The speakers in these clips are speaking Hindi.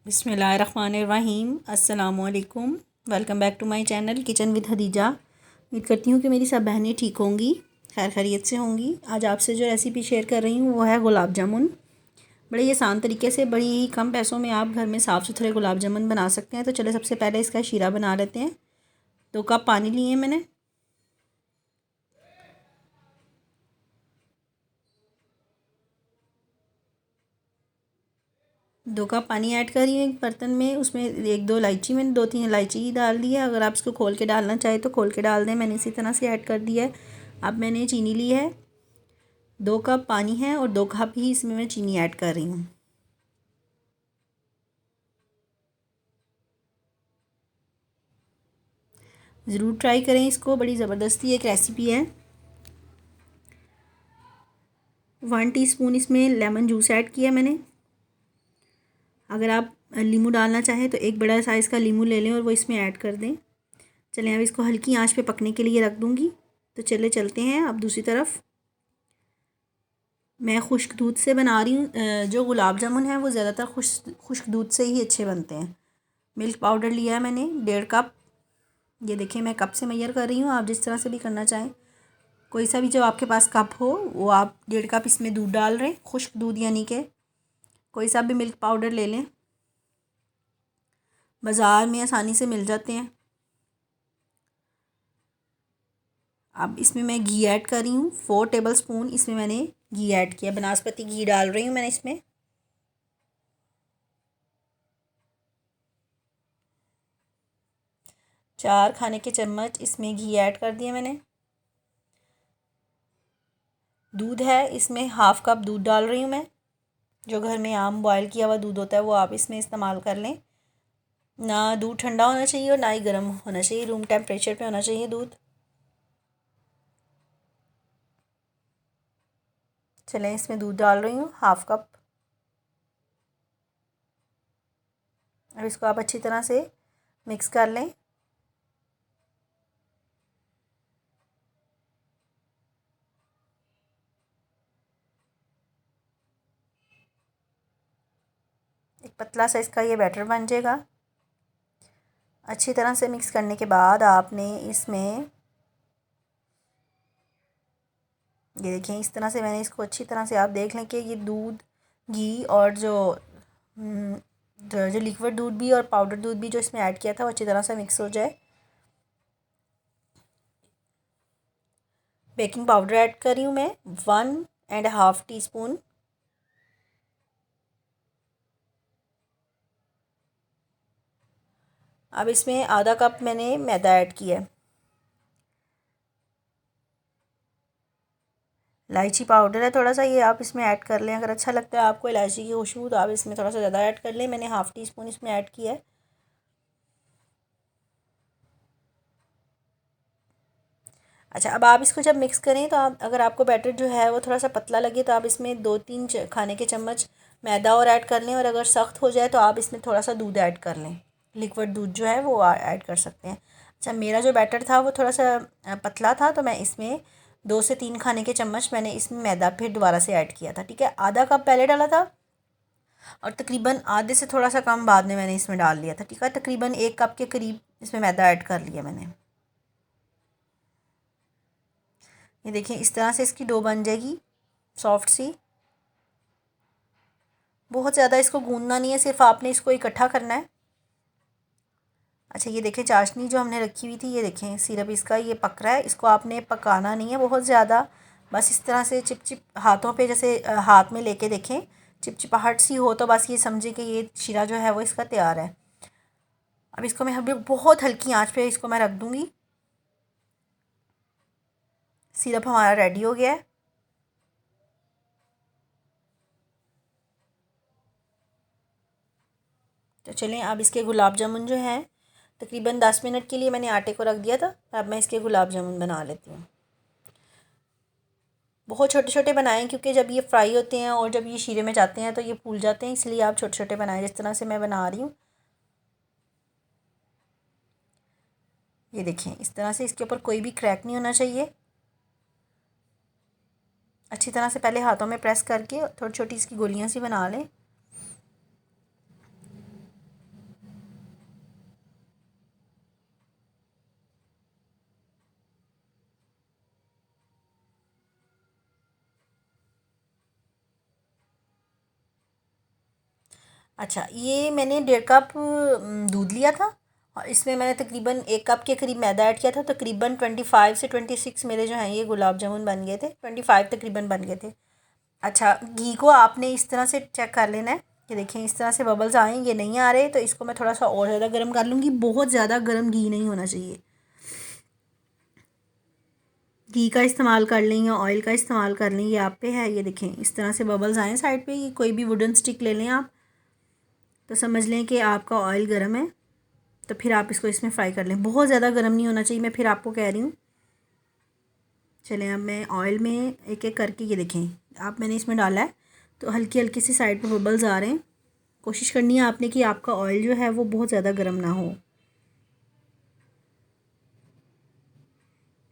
बिस्मिल्लाहिर्रहमानिर्रहीम। अस्सलामुअलैकुम। Welcome back to my channel kitchen with Hadija. उम्मीद करती हूँ कि मेरी सब बहनें ठीक होंगी, खैर खैरियत से होंगी। आज आपसे जो रेसिपी शेयर कर रही हूँ वो है गुलाब जामुन। बड़े ही आसान तरीके से, बड़ी ही कम पैसों में आप घर में साफ़ सुथरे गुलाब जामुन बना सकते हैं। तो चले सबसे पहले इसका शीरा बना लेते हैं। 2 कप पानी लिए मैंने। दो कप पानी ऐड कर रही हूँ एक बर्तन में। उसमें 1-2 इलायची, मैंने 2-3 इलायची ही डाल दी है। अगर आप इसको खोल के डालना चाहें तो खोल के डाल दें। मैंने इसी तरह से ऐड कर दिया है। अब मैंने चीनी ली है, 2 कप पानी है और 2 कप ही इसमें मैं चीनी ऐड कर रही हूँ। ज़रूर ट्राई करें इसको, बड़ी ज़बरदस्ती एक रेसिपी है। 1 टीस्पून इसमें लेमन जूस ऐड किया मैंने। अगर आप नींबू डालना चाहें तो एक बड़ा साइज़ का नींबू ले लें और वो इसमें ऐड कर दें। चलें अब इसको हल्की आंच पे पकने के लिए रख दूँगी। तो चलते हैं अब दूसरी तरफ। मैं खुश्क दूध से बना रही हूँ। जो गुलाब जामुन है वो ज़्यादातर खुश्क दूध से ही अच्छे बनते हैं। मिल्क पाउडर लिया है मैंने 1.5 कप। ये देखिए मैं कप से मेजर कर रही हूँ, आप जिस तरह से भी करना चाहें। कोई सा भी जो आपके पास कप हो वो आप 1.5 कप इसमें दूध डाल रहे हैं, खुश्क दूध यानी कि कोई सा भी मिल्क पाउडर ले लें, बाज़ार में आसानी से मिल जाते हैं। अब इसमें मैं घी ऐड कर रही हूँ। 4 टेबलस्पून इसमें मैंने घी ऐड किया, बनास्पति घी डाल रही हूँ मैंने इसमें। चार खाने के चम्मच इसमें घी ऐड कर दिया मैंने। दूध है इसमें 1/2 कप दूध डाल रही हूँ मैं। जो घर में आम बॉयल किया हुआ दूध होता है वो आप इसमें इस्तेमाल कर लें। ना दूध ठंडा होना चाहिए और ना ही गर्म होना चाहिए, रूम टेम्परेचर पे होना चाहिए दूध। चलें इसमें दूध डाल रही हूँ 1/2 कप। अब इसको आप अच्छी तरह से मिक्स कर लें। एक पतला सा इसका ये बैटर बन जाएगा। अच्छी तरह से मिक्स करने के बाद आपने इसमें ये देखें इस तरह से मैंने इसको अच्छी तरह से, आप देख लें कि ये दूध, घी और जो लिक्विड दूध भी और पाउडर दूध भी जो इसमें ऐड किया था वो अच्छी तरह से मिक्स हो जाए। बेकिंग पाउडर ऐड कर रही हूँ मैं 1.5 टीस्पून। अब इसमें आधा कप मैंने मैदा ऐड किया है। इलायची पाउडर है थोड़ा सा, ये आप इसमें ऐड कर लें। अगर अच्छा लगता है आपको इलायची की खुशबू तो आप इसमें थोड़ा सा ज़्यादा ऐड कर लें। मैंने 1/2 टीस्पून इसमें ऐड किया है। अच्छा, अब आप इसको जब मिक्स करें तो आप, अगर आपको बैटर जो है वो थोड़ा सा पतला लगे तो आप इसमें 2-3 खाने के चम्मच मैदा और ऐड कर लें। और अगर सख्त हो जाए तो आप इसमें थोड़ा सा दूध ऐड कर लें, लिक्विड दूध जो है वो ऐड कर सकते हैं। अच्छा, मेरा जो बैटर था वो थोड़ा सा पतला था तो मैं इसमें 2 से 3 खाने के चम्मच मैंने इसमें मैदा फिर दोबारा से ऐड किया था। ठीक है, आधा कप पहले डाला था और तकरीबन आधे से थोड़ा सा कम बाद में मैंने इसमें डाल लिया था। ठीक है, तकरीबन 1 कप के करीब इसमें मैदा ऐड कर लिया मैंने। ये देखिए इस तरह से इसकी डो बन जाएगी सॉफ्ट सी। बहुत ज़्यादा इसको गूंदना नहीं है, सिर्फ आपने इसको इकट्ठा करना है। अच्छा, ये देखें चाशनी जो हमने रखी हुई थी, ये देखें सिरप इसका ये पक रहा है। इसको आपने पकाना नहीं है बहुत ज़्यादा, बस इस तरह से चिपचिप हाथों पे, जैसे हाथ में लेके देखें चिपचिपाहट सी हो तो बस ये समझे कि ये शीरा जो है वो इसका तैयार है। अब इसको मैं अभी बहुत हल्की आंच पे इसको मैं रख दूँगी। सिरप हमारा रेडी हो गया है। तो चलें अब इसके गुलाब जामुन जो हैं, तकरीबन 10 मिनट के लिए मैंने आटे को रख दिया था। अब मैं इसके गुलाब जामुन बना लेती हूँ। बहुत छोटे छोटे बनाएं क्योंकि जब ये फ्राई होते हैं और जब ये शीरे में जाते हैं तो ये फूल जाते हैं, इसलिए आप छोटे छोटे बनाएं जिस तरह से मैं बना रही हूँ। ये देखें इस तरह से इसके ऊपर कोई भी क्रैक नहीं होना चाहिए। अच्छी तरह से पहले हाथों में प्रेस करके थोड़ी छोटी इसकी गोलियाँ सी बना लें। अच्छा, ये मैंने 1.5 कप दूध लिया था और इसमें मैंने तकरीबन 1 कप के करीब मैदा ऐड किया था। तकरीबन 25 से 26 मेरे जो हैं ये गुलाब जामुन बन गए थे, 25 तकरीबन बन गए थे। अच्छा, घी को आपने इस तरह से चेक कर लेना है कि देखें इस तरह से बबल्स आए, ये नहीं आ रहे तो इसको मैं थोड़ा सा और ज़्यादा गर्म कर लूँगी। बहुत ज़्यादा गर्म घी नहीं होना चाहिए। घी का इस्तेमाल कर लें या ऑयल का इस्तेमाल कर लें, ये आप पे है। ये देखें इस तरह से बबल्स आए साइड पे। ये कोई भी वुडन स्टिक ले लें आप, तो समझ लें कि आपका ऑयल गर्म है। तो फिर आप इसको इसमें फ्राई कर लें। बहुत ज़्यादा गर्म नहीं होना चाहिए, मैं फिर आपको कह रही हूँ। चलें अब मैं ऑयल में एक एक करके, ये देखें आप मैंने इसमें डाला है तो हल्की हल्की सी साइड पे बबल्स आ रहे हैं। कोशिश करनी है आपने कि आपका ऑयल जो है वो बहुत ज़्यादा गर्म ना हो।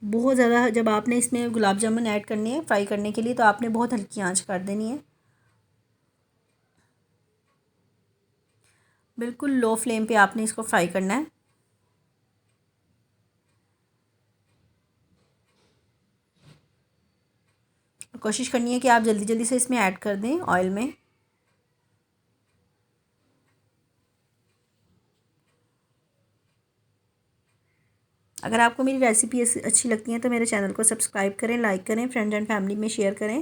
बहुत ज़्यादा जब आपने इसमें गुलाब जामुन ऐड करने हैं फ्राई करने के लिए तो आपने बहुत हल्की आंच कर देनी है। बिल्कुल लो फ्लेम पे आपने इसको फ्राई करना है। कोशिश करनी है कि आप जल्दी जल्दी से इसमें ऐड कर दें ऑयल में। अगर आपको मेरी रेसिपी अच्छी लगती है तो मेरे चैनल को सब्सक्राइब करें, लाइक करें, फ्रेंड्स एंड फैमिली में शेयर करें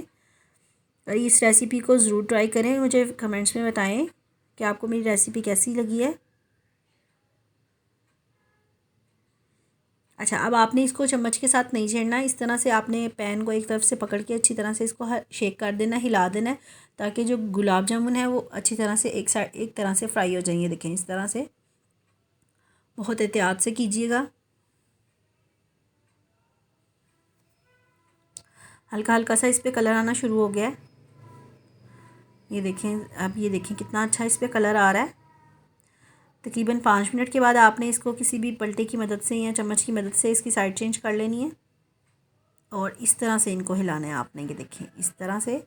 और इस रेसिपी को ज़रूर ट्राई करें। मुझे कमेंट्स में बताएं कि आपको मेरी रेसिपी कैसी लगी है। अच्छा, अब आपने इसको चम्मच के साथ नहीं छेड़ना, इस तरह से आपने पैन को एक तरफ से पकड़ के अच्छी तरह से इसको शेक कर देना, हिला देना है ताकि जो गुलाब जामुन है वो अच्छी तरह से एक तरह से फ्राई हो जाएंगे। देखें इस तरह से, बहुत एहतियात से कीजिएगा। हल्का हल्का सा इस पर कलर आना शुरू हो गया है। ये देखें, अब ये देखें कितना अच्छा इस पर कलर आ रहा है। तकरीबन 5 मिनट के बाद आपने इसको किसी भी पलटे की मदद से या चम्मच की मदद से इसकी साइड चेंज कर लेनी है और इस तरह से इनको हिलाना है आपने। ये देखें इस तरह से।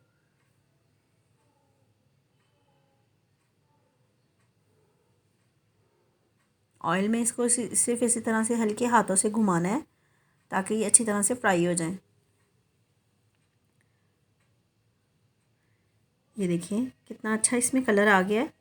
ऑयल में इसको सिर्फ इसी तरह से हल्के हाथों से घुमाना है ताकि ये अच्छी तरह से फ्राई हो जाए। ये देखिए कितना अच्छा इसमें कलर आ गया है।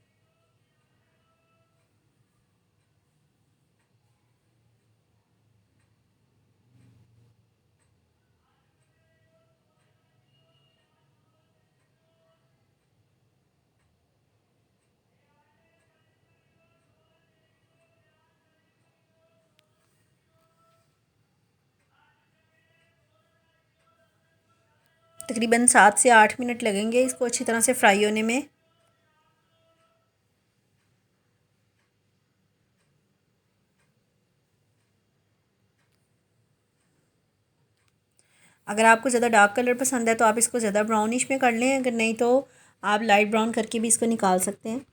तकरीबन 7 से 8 मिनट लगेंगे इसको अच्छी तरह से फ्राई होने में। अगर आपको ज़्यादा डार्क कलर पसंद है तो आप इसको ज़्यादा ब्राउनिश में कर लें, अगर नहीं तो आप लाइट ब्राउन करके भी इसको निकाल सकते हैं।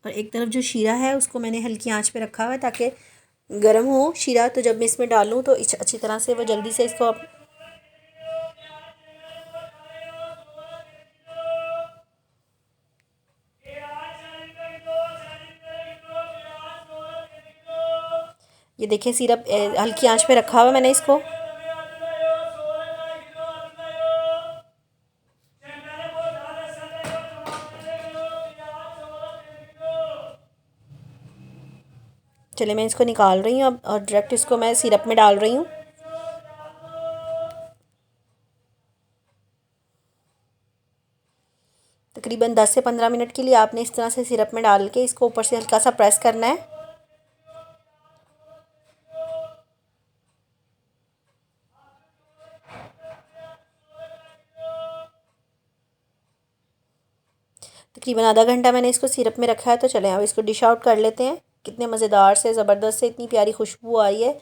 और एक तरफ जो शीरा है उसको मैंने हल्की आंच पे रखा हुआ है ताकि गर्म हो शीरा, तो जब मैं इसमें डालूँ तो अच्छी तरह से वो जल्दी से इसको ये देखिए सिरप हल्की आंच पे रखा हुआ है मैंने इसको। चलिए मैं इसको निकाल रही हूँ अब और डायरेक्ट इसको मैं सिरप में डाल रही हूँ। तकरीबन 10 से 15 मिनट के लिए आपने इस तरह से सिरप में डाल के इसको ऊपर से हल्का सा प्रेस करना है। तकरीबन आधा घंटा मैंने इसको सिरप में रखा है। तो चलें अब इसको डिश आउट कर लेते हैं। कितने मज़ेदार से ज़बरदस्त से इतनी प्यारी खुशबू आई है।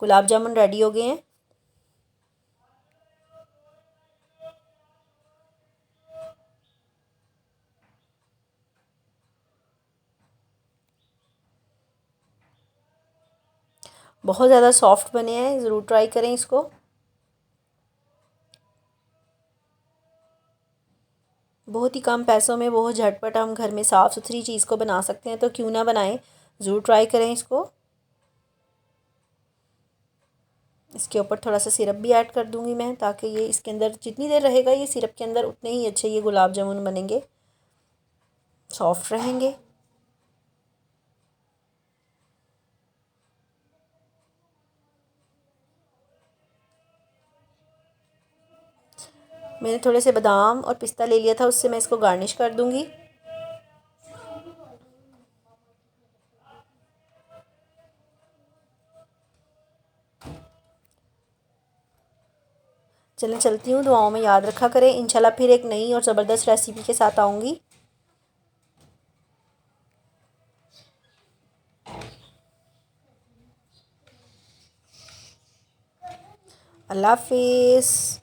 गुलाब जामुन रेडी हो गए हैं। बहुत ज़्यादा सॉफ्ट बने हैं, ज़रूर ट्राई करें इसको। बहुत ही कम पैसों में बहुत झटपट हम घर में साफ़ सुथरी चीज़ को बना सकते हैं, तो क्यों ना बनाएं। ज़रूर ट्राई करें इसको। इसके ऊपर थोड़ा सा सिरप भी ऐड कर दूँगी मैं, ताकि ये इसके अंदर जितनी देर रहेगा ये सिरप के अंदर उतने ही अच्छे ये गुलाब जामुन बनेंगे, सॉफ्ट रहेंगे। मैंने थोड़े से बादाम और पिस्ता ले लिया था, उससे मैं इसको गार्निश कर दूँगी। चलें चलती हूँ, दुआओं में याद रखा करें। इंशाल्लाह फिर एक नई और ज़बरदस्त रेसिपी के साथ आऊँगी। अल्लाह हाफिज़।